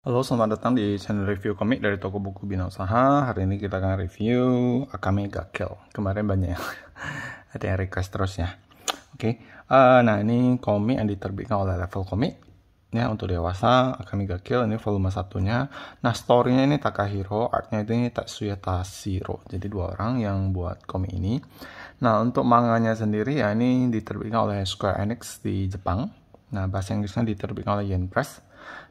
Halo, selamat datang di channel review komik dari toko buku Bina Usaha. Hari ini kita akan review Akame ga Kill. Kemarin banyak yang ada yang request terus ya. Oke, nah ini komik yang diterbitkan oleh Level Komik ya, untuk dewasa. Akame ga Kill ini volume satunya. Nah, storynya ini Takahiro, artnya ini Tatsuya Tashiro. Jadi dua orang yang buat komik ini. Nah, untuk manganya sendiri ya ini diterbitkan oleh Square Enix di Jepang. Nah, bahasa Inggrisnya diterbitkan oleh Yen Press.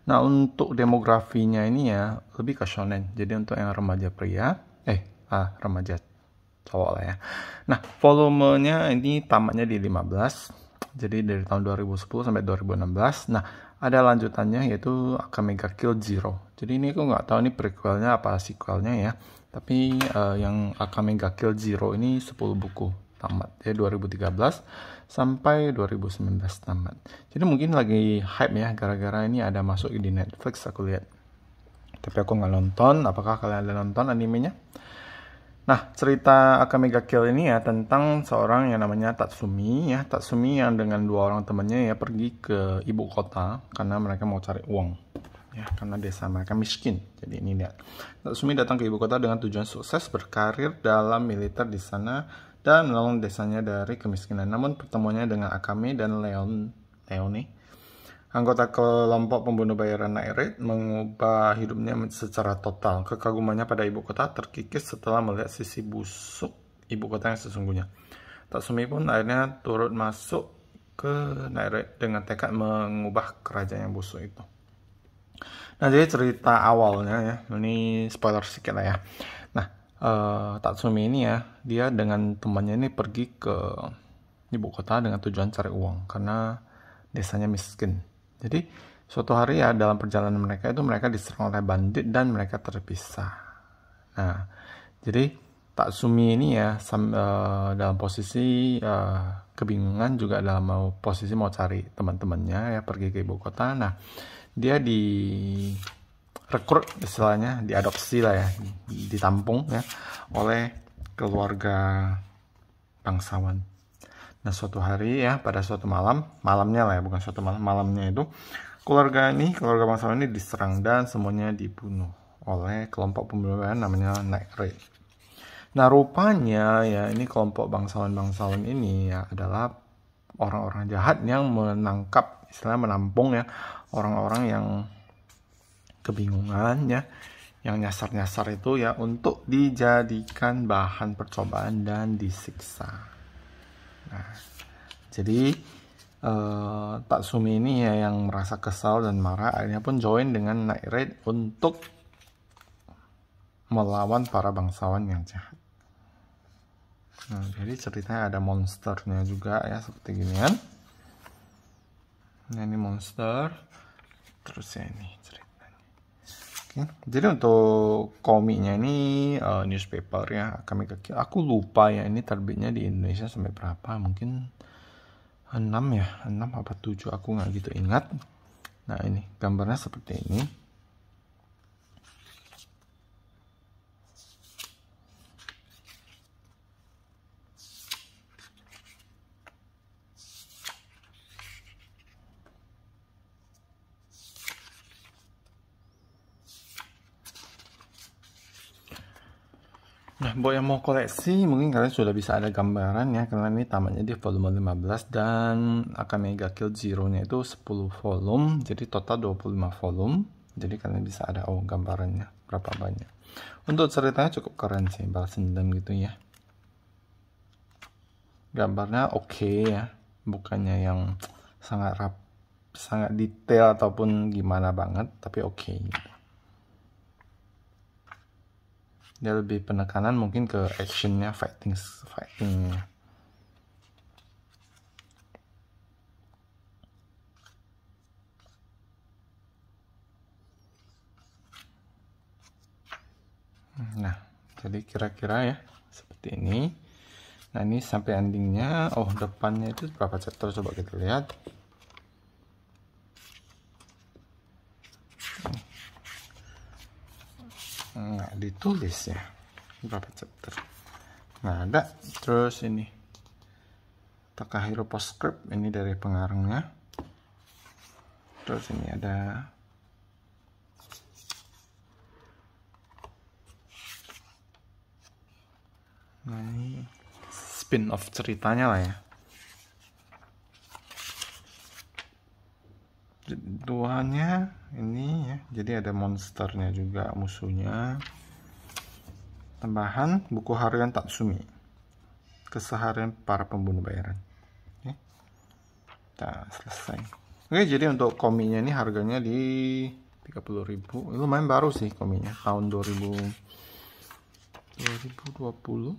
Nah, untuk demografinya ini ya lebih ke shonen. Jadi untuk yang remaja pria, remaja cowok lah ya. Nah, volumenya ini tamatnya di 15. Jadi dari tahun 2010 sampai 2016. Nah, ada lanjutannya yaitu Akame ga Kill Zero. Jadi ini aku nggak tahu ini prequelnya apa sequelnya ya. Tapi yang Akame ga Kill Zero ini 10 buku tamat. Jadi 2013 sampai 2019 tamat. Jadi mungkin lagi hype ya, gara-gara ini ada masuk di Netflix aku lihat. Tapi aku nggak nonton. Apakah kalian ada nonton animenya? Nah, cerita Akame ga Kill ini ya tentang seorang yang namanya Tatsumi ya. Tatsumi yang dengan dua orang temannya ya pergi ke ibu kota karena mereka mau cari uang. Ya, karena desa mereka miskin. Jadi ini lihat. Tatsumi datang ke ibu kota dengan tujuan sukses berkarir dalam militer di sana dan menolong desanya dari kemiskinan. Namun pertemuannya dengan Akame dan Leone, anggota kelompok pembunuh bayaran night raid, mengubah hidupnya secara total. Kekagumannya pada ibu kota terkikis setelah melihat sisi busuk ibu kota yang sesungguhnya. Tatsumi pun akhirnya turut masuk ke night raid dengan tekad mengubah kerajaan yang busuk itu. Nah, jadi cerita awalnya ya, ini spoiler sedikit lah ya. Nah, Tatsumi ini ya, dia dengan temannya ini pergi ke ibu kota dengan tujuan cari uang karena desanya miskin. Jadi suatu hari ya dalam perjalanan mereka itu mereka diserang oleh bandit dan mereka terpisah. Nah, jadi Tatsumi ini ya dalam posisi kebingungan, juga dalam posisi mau cari teman-temannya ya, pergi ke ibu kota. Nah, dia rekrut istilahnya, diadopsi lah ya, ditampung ya oleh keluarga bangsawan. Nah, suatu hari ya, pada suatu malamnya lah ya, bukan suatu malamnya itu keluarga bangsawan ini diserang dan semuanya dibunuh oleh kelompok pembunuh namanya Night Raid. Nah, rupanya ya ini kelompok bangsawan ini ya adalah orang-orang jahat yang menangkap, istilahnya menampung ya orang-orang yang kebingungan ya, yang nyasar-nyasar itu ya untuk dijadikan bahan percobaan dan disiksa. Nah, jadi Tatsumi ini ya yang merasa kesal dan marah, akhirnya pun join dengan Night Raid untuk melawan para bangsawan yang jahat. Nah, jadi ceritanya ada monsternya juga ya, seperti gini kan. Nah, ini monster. Terus ya ini ceritanya. Oke. Jadi untuk komiknya ini newspaper ya, Akame ga Kill. Aku lupa ya ini terbitnya di Indonesia sampai berapa, mungkin 6 ya, 6 apa 7, aku nggak gitu ingat. Nah, ini gambarnya seperti ini. Nah, buat yang mau koleksi, mungkin kalian sudah bisa ada gambaran ya, karena ini tamatnya di volume 15 dan Akame ga Kill Zero-nya itu 10 volume, jadi total 25 volume. Jadi kalian bisa ada gambarannya berapa banyak. Untuk ceritanya cukup keren sih, balas dendam gitu ya. Gambarnya oke ya, bukannya yang sangat detail ataupun gimana banget, tapi oke gitu. Dia lebih penekanan mungkin ke actionnya, fightingnya. Nah, jadi kira-kira ya seperti ini. Nah, ini sampai endingnya. Oh, depannya itu berapa chapter, coba kita lihat. Nggak ditulis ya berapa chapter, nggak ada. Terus ini Takahiro postscript, ini dari pengarangnya. Terus ini ada Nah, ini spin off ceritanya lah ya. Tuhannya ini ya, jadi ada monsternya juga, musuhnya. Tambahan buku harian Tatsumi, keseharian para pembunuh bayaran. Oke. Nah, selesai. Oke, jadi untuk kominya ini harganya di 30.000. Lumayan baru sih kominya, tahun 2020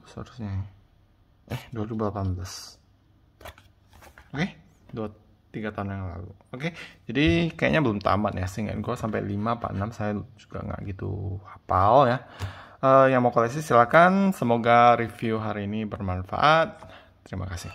seharusnya. 2018. Oke, 3 tahun yang lalu. Oke, jadi kayaknya belum tamat ya. Seingat gue sampai 5 apa 6, saya juga nggak gitu hafal ya. Yang mau koleksi silakan. Semoga review hari ini bermanfaat. Terima kasih.